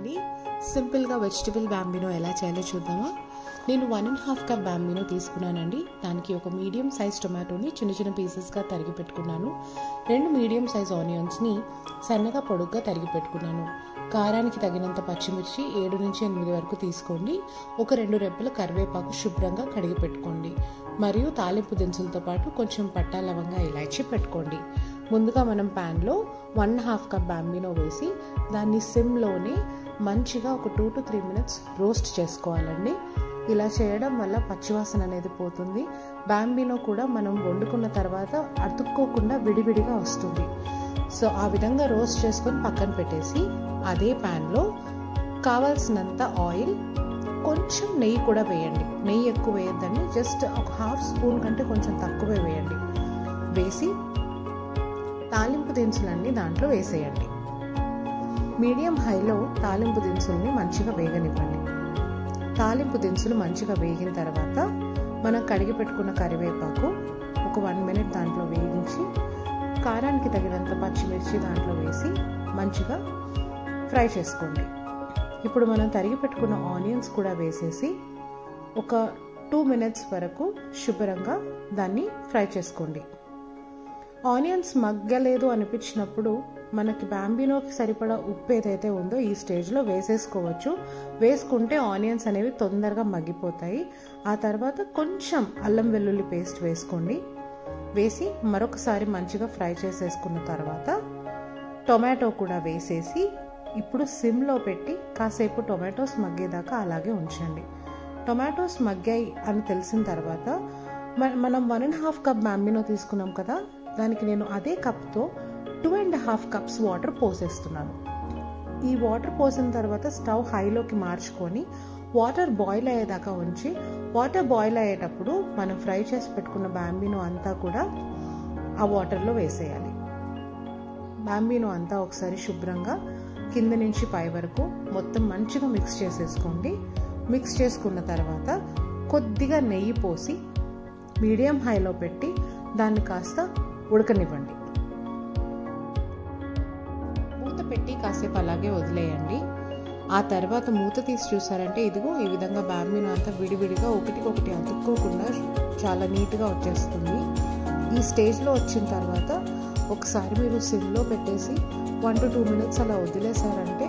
అండి. సింపుల్గా వెజిటబుల్ బ్యాంబినో ఎలా చేయాలో చూద్దామా. నేను 1.5 కప్ బ్యాంబినో తీసుకున్నానండి. దానికి ఒక మీడియం సైజ్ టొమాటోని చిన్న చిన్న పీసెస్గా తరిగి పెట్టుకున్నాను. 2 మీడియం సైజ్ ఆనియన్స్ని సన్నగా పొడుగ్గా తరిగి పెట్టుకున్నాను. కారానికి తగినంత పచ్చిమిర్చి 7 నుంచి 8 వరకు తీసుకోండి. ఒక 2 రెబ్బల కరివేపాకు శుభ్రంగా కడిగి పెట్టుకోండి. మరియు తాలింపు దినుసులతో పాటు కొంచెం పట్టా లవంగా ఇలాచి పెట్టుకోండి. ముందుగా మనం ప్యాన్లో 1.5 కప్ బ్యాంబినో వేసి దాన్ని సిమ్లోనే మంచిగా ఒక 2 to 3 minutes రోస్ట్ చేసుకోవాలండి. ఇలా చేయడం వల్ల పచ్చివాసన అనేది పోతుంది. బ్యాంబినో కూడా మనం వండుకున్న తర్వాత అతుక్కోకుండా విడివిడిగా వస్తుంది. సో ఆ విధంగా రోస్ట్ చేసుకొని పక్కన పెట్టేసి అదే ప్యాన్లో కావాల్సినంత ఆయిల్, కొంచెం నెయ్యి కూడా వేయండి. నెయ్యి ఎక్కువ వేయద్దండి, జస్ట్ ఒక 1/2 స్పూన్ కంటే కొంచెం తక్కువే వేయండి. వేసి తాలింపు దినుసులన్నీ దాంట్లో వేసేయండి. మీడియం హైలో తాలింపు దినుసుల్ని మంచిగా వేగనివ్వండి. తాలింపు దినుసులు మంచిగా వేగిన తర్వాత మనం కడిగి పెట్టుకున్న కరివేపాకు ఒక 1 minute దాంట్లో వేగించి కారానికి తగినంత పచ్చిమిర్చి దాంట్లో వేసి మంచిగా ఫ్రై చేసుకోండి. ఇప్పుడు మనం తరిగి పెట్టుకున్న ఆనియన్స్ కూడా వేసేసి ఒక 2 minutes వరకు శుభ్రంగా దాన్ని ఫ్రై చేసుకోండి. ఆనియన్స్ మగ్గలేదు అనిపించినప్పుడు మనకి బ్యాంబినోకి సరిపడా ఉప్పు ఏదైతే ఉందో ఈ స్టేజ్లో వేసేసుకోవచ్చు. వేసుకుంటే ఆనియన్స్ అనేవి తొందరగా మగ్గిపోతాయి. ఆ తర్వాత కొంచెం అల్లం వెల్లుల్లి పేస్ట్ వేసుకోండి. వేసి మరొకసారి మంచిగా ఫ్రై చేసేసుకున్న తర్వాత టొమాటో కూడా వేసేసి ఇప్పుడు సిమ్లో పెట్టి కాసేపు టొమాటోస్ మగ్గేదాకా అలాగే ఉంచండి. టొమాటోస్ మగ్గాయి అని తెలిసిన తర్వాత మనం 1.5 కప్ బ్యాంబినో తీసుకున్నాం కదా, దానికి నేను అదే కప్తో 2.5 cups వాటర్ పోసేస్తున్నాను. ఈ వాటర్ పోసిన తర్వాత స్టవ్ హైలోకి మార్చుకొని వాటర్ బాయిల్ అయ్యేదాకా ఉంచి, వాటర్ బాయిల్ అయ్యేటప్పుడు మనం ఫ్రై చేసి పెట్టుకున్న బ్యాంబినో అంతా కూడా ఆ వాటర్లో వేసేయాలి. బ్యాంబినో అంతా ఒకసారి శుభ్రంగా కింద నుంచి పై వరకు మొత్తం మంచిగా మిక్స్ చేసేసుకోండి. మిక్స్ చేసుకున్న తర్వాత కొద్దిగా నెయ్యి పోసి మీడియం హైలో పెట్టి దాన్ని కాస్త ఉడకనివ్వండి. మూత పెట్టి కాసేపు అలాగే వదిలేయండి. ఆ తర్వాత మూత తీసి చూసారంటే ఇదిగో ఈ విధంగా బ్యాంబినో అంతా విడివిడిగా ఒకటికొకటి అతుక్కోకుండా చాలా నీట్గా వచ్చేస్తుంది. ఈ స్టేజ్లో వచ్చిన తర్వాత ఒకసారి మీరు సిమ్లో పెట్టేసి 1 to 2 minutes అలా వదిలేసారంటే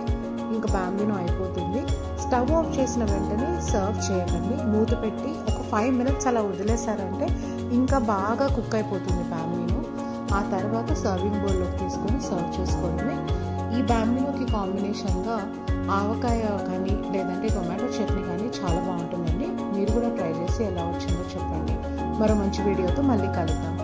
ఇంకా బ్యాంబినో అయిపోతుంది. స్టవ్ ఆఫ్ చేసిన వెంటనే సర్వ్ చేయకండి. మూత పెట్టి ఒక 5 minutes అలా వదిలేసారంటే ఇంకా బాగా కుక్ అయిపోతుంది బ్యాంబినో. ఆ తర్వాత సర్వింగ్ బౌల్లోకి తీసుకొని సర్వ్ చేసుకోవడమే. ఈ బ్యాంబినోకి కాంబినేషన్గా ఆవకాయ కానీ లేదంటే టొమాటో చట్నీ కానీ చాలా బాగుంటుందండి. మీరు కూడా ట్రై చేసి ఎలా వచ్చిందో చెప్పండి. మరో మంచి వీడియోతో మళ్ళీ కలుద్దాం.